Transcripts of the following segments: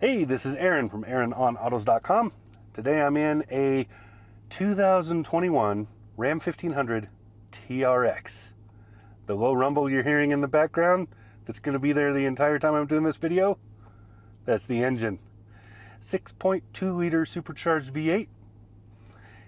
Hey, this is Aaron from AaronOnAutos.com. Today I'm in a 2021 Ram 1500 TRX. The low rumble you're hearing in the background that's going to be there the entire time I'm doing this video, that's the engine. 6.2 liter supercharged V8.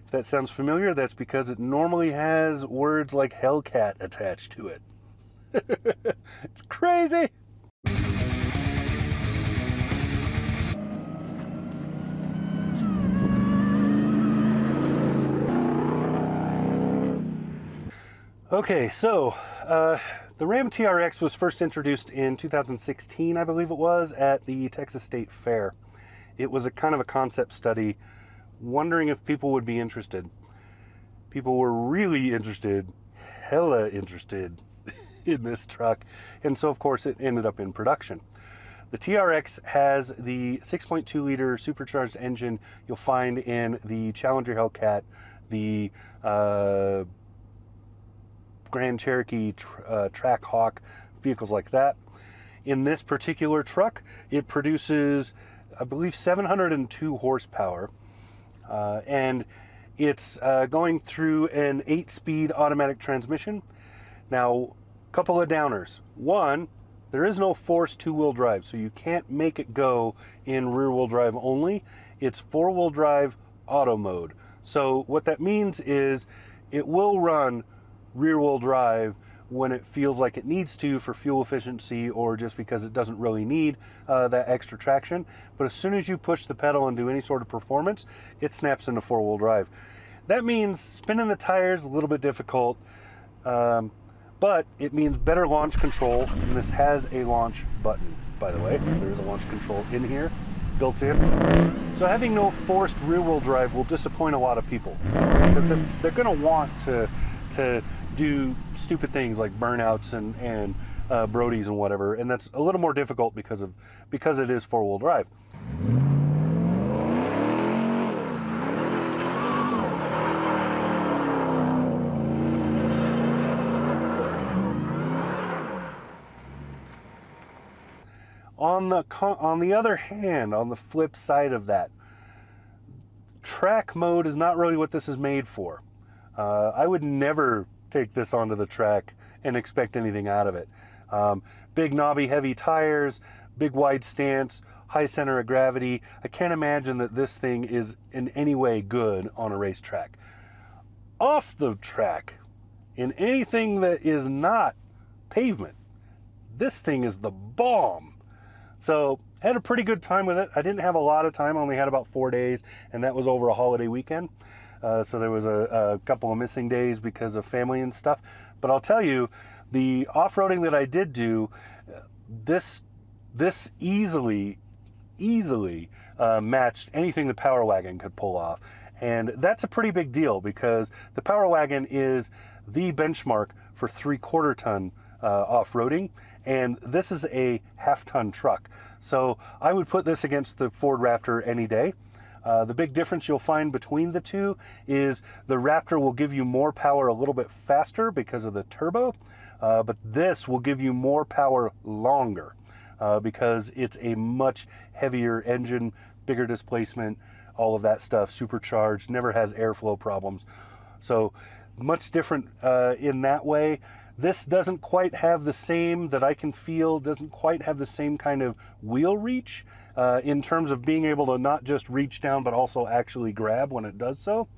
If that sounds familiar, that's because it normally has words like Hellcat attached to it. It's crazy! Okay, so the Ram TRX was first introduced in 2016, I believe it was, at the Texas State Fair. It was a kind of a concept study, wondering if people would be interested. People were really interested, hella interested in this truck, and so of course it ended up in production. The TRX has the 6.2 liter supercharged engine you'll find in the Challenger Hellcat, the Grand Cherokee, Track Hawk, vehicles like that. In this particular truck, it produces, I believe, 702 horsepower, and it's going through an 8-speed automatic transmission. Now, a couple of downers. One, there is no forced two-wheel drive, so you can't make it go in rear-wheel drive only. It's four-wheel drive auto mode. So what that means is it will run rear-wheel drive when it feels like it needs to for fuel efficiency or just because it doesn't really need that extra traction. But as soon as you push the pedal and do any sort of performance, it snaps into four-wheel drive. That means spinning the tires a little bit difficult, but it means better launch control, and this has a launch button, by the way. There is a launch control in here, built in. So having no forced rear-wheel drive will disappoint a lot of people, because they're going to want to do stupid things like burnouts and Brodies and whatever, and that's a little more difficult because it is four-wheel drive. On the other hand, on the flip side of that, track mode is not really what this is made for. I would never take this onto the track and expect anything out of it. Big knobby heavy tires, big wide stance, high center of gravity. I can't imagine that this thing is in any way good on a racetrack. Off the track, in anything that is not pavement, this thing is the bomb. So I had a pretty good time with it. I didn't have a lot of time, I only had about 4 days, and that was over a holiday weekend. So there was a couple of missing days because of family and stuff. But I'll tell you, the off-roading that I did do, this easily matched anything the Power Wagon could pull off. And that's a pretty big deal because the Power Wagon is the benchmark for 3/4 ton off-roading, and this is a half-ton truck. So I would put this against the Ford Raptor any day. The big difference you'll find between the two is the Raptor will give you more power a little bit faster because of the turbo, but this will give you more power longer because it's a much heavier engine, bigger displacement, all of that stuff, supercharged, never has airflow problems. So much different in that way. This doesn't quite have the same, that I can feel, doesn't quite have the same kind of wheel reach in terms of being able to not just reach down but also actually grab when it does so.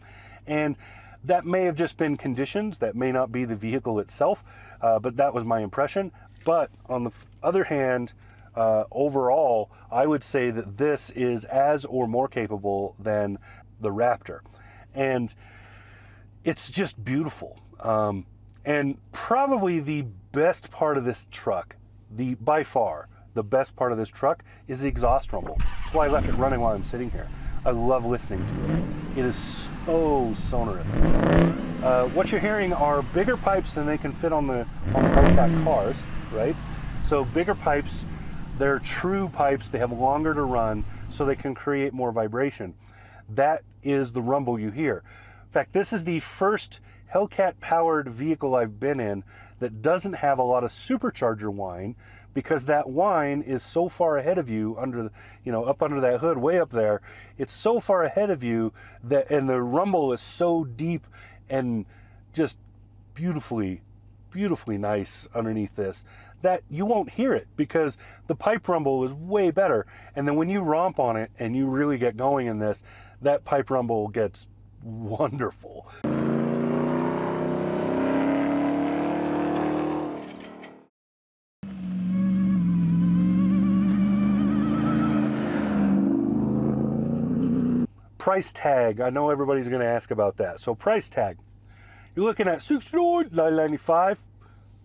And that may have just been conditions, that may not be the vehicle itself, but that was my impression. But on the other hand, overall, I would say that this is as or more capable than the Raptor. And it's just beautiful. And probably the best part of this truck, by far, the best part of this truck is the exhaust rumble. That's why I left it running while I'm sitting here. I love listening to it. It is so sonorous. What you're hearing are bigger pipes than they can fit on the Hellcat cars, right? So bigger pipes, they're true pipes, they have longer to run, so they can create more vibration. That is the rumble you hear. In fact, this is the first Hellcat powered vehicle I've been in that doesn't have a lot of supercharger whine, because that whine is so far ahead of you under, up under that hood, way up there. It's so far ahead of you that, and the rumble is so deep and just beautifully nice underneath this, that you won't hear it because the pipe rumble is way better. And then when you romp on it and you really get going in this, that pipe rumble gets wonderful. Price tag. I know everybody's going to ask about that. So price tag. You're looking at $69,995,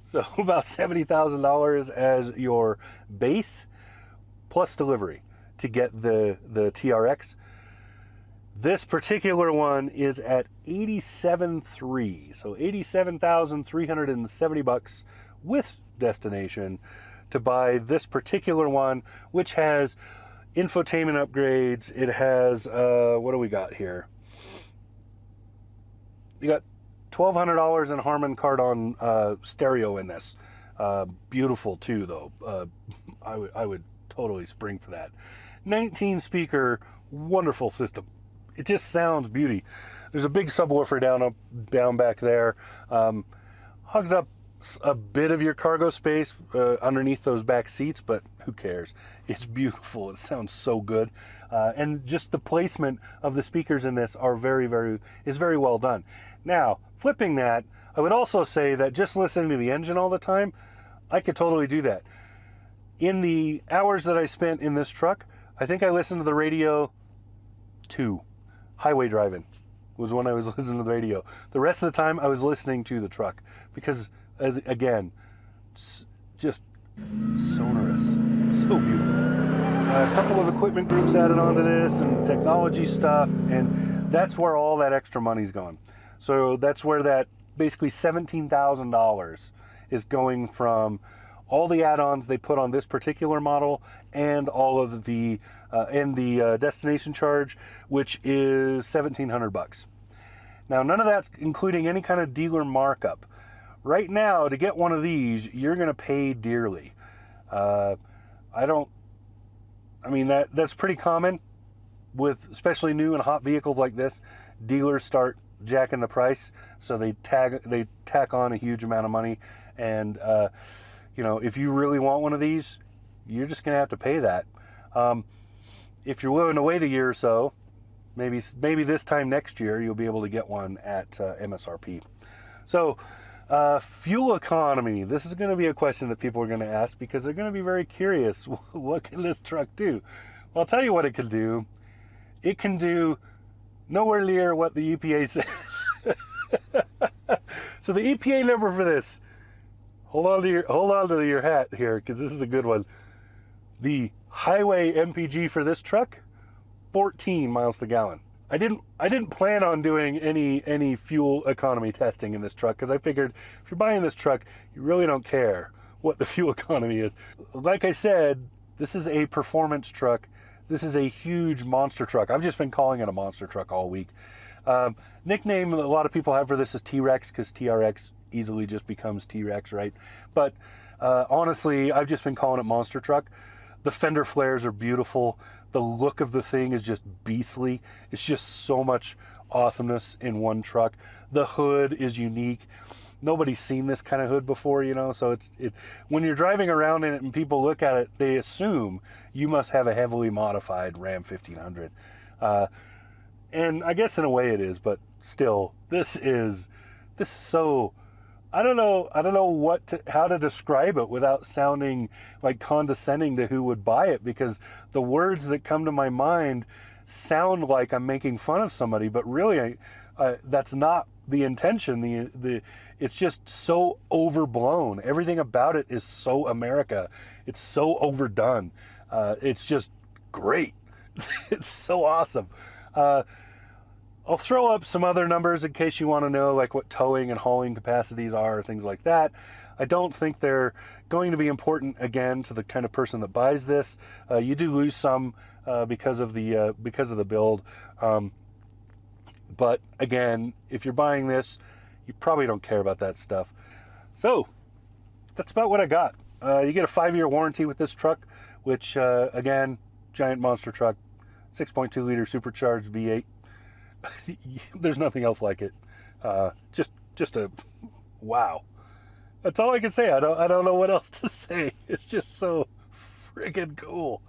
so about $70,000 as your base plus delivery to get the TRX. This particular one is at $87,300, so $87,370 with destination to buy this particular one, which has infotainment upgrades. It has what do we got here? You got $1,200 in Harman Kardon stereo in this. Beautiful too, though. I would totally spring for that. 19 speaker, wonderful system. It just sounds beauty. There's a big subwoofer down back there. Hogs up a bit of your cargo space underneath those back seats, but who cares? It's beautiful. It sounds so good. And just the placement of the speakers in this are very well done. Now, flipping that, I would also say that just listening to the engine all the time, I could totally do that. In the hours that I spent in this truck, I think I listened to the radio 2. Highway driving was when I was listening to the radio. The rest of the time, I was listening to the truck because, again, just sonorous, so beautiful. A couple of equipment groups added onto this and technology stuff, and that's where all that extra money's gone. So that's where that basically $17,000 is going from all the add-ons they put on this particular model and all of the destination charge, which is $1,700. Now, none of that's including any kind of dealer markup. Right now, to get one of these, you're going to pay dearly. That's pretty common with especially new and hot vehicles like this. Dealers start jacking the price, so they tack on a huge amount of money. And if you really want one of these, you're just going to have to pay that. If you're willing to wait a year or so, maybe this time next year, you'll be able to get one at MSRP. So, fuel economy. This is going to be a question that people are going to ask because they're going to be very curious. What can this truck do? Well, I'll tell you what it can do. It can do nowhere near what the EPA says. So the EPA number for this, hold on to your hat here because this is a good one. The highway MPG for this truck, 14 miles to the gallon. I didn't plan on doing any fuel economy testing in this truck because I figured if you're buying this truck, you really don't care what the fuel economy is. Like I said, this is a performance truck. This is a huge monster truck. I've just been calling it a monster truck all week. Nickname a lot of people have for this is T-Rex because TRX easily just becomes T-Rex, right? But honestly, I've just been calling it monster truck. The fender flares are beautiful. The look of the thing is just beastly. It's just so much awesomeness in one truck. The hood is unique. Nobody's seen this kind of hood before, so it when you're driving around in it and people look at it, they assume you must have a heavily modified Ram 1500. And I guess in a way it is, but still, this is so, I don't know how to describe it without sounding like condescending to who would buy it, because the words that come to my mind sound like I'm making fun of somebody, but really that's not the intention. It's just so overblown. Everything about it is so America. It's so overdone. It's just great. It's so awesome. I'll throw up some other numbers in case you want to know like what towing and hauling capacities are, things like that. I don't think they're going to be important again to the kind of person that buys this. You do lose some because of the build. But again, if you're buying this, you probably don't care about that stuff. So that's about what I got. You get a 5-year warranty with this truck, which, again, giant monster truck, 6.2 liter supercharged V8. There's nothing else like it. Just a wow. That's all I can say. I don't know what else to say. It's just so friggin' cool.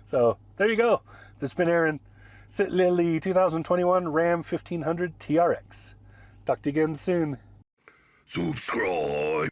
So there you go. This has been Aaron. Sit Lily 2021 Ram 1500 TRX. Talk to you again soon. Subscribe.